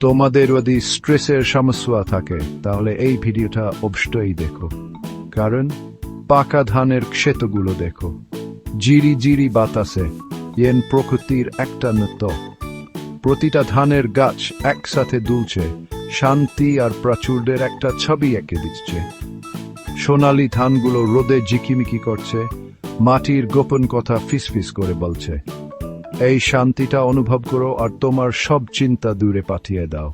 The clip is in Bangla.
তোমাদের যদি স্ট্রেসের সমস্যা থাকে তাহলে এই ভিডিওটা অবশ্যই দেখো, কারণ পাকা ধানের ক্ষেতগুলো দেখো, জিরি জিরি বাতাসে ইয়েন প্রকৃতির একটা নৃত্য। প্রতিটা ধানের গাছ একসাথে দুলছে, শান্তি আর প্রাচুর্যের একটা ছবি এঁকে দিচ্ছে। সোনালি ধানগুলো রোদে ঝিকিমিকি করছে, মাটির গোপন কথা ফিসফিস করে বলছে। এই শান্তিটা অনুভব করো আর তোমার সব চিন্তা দূরে পাঠিয়ে দাও।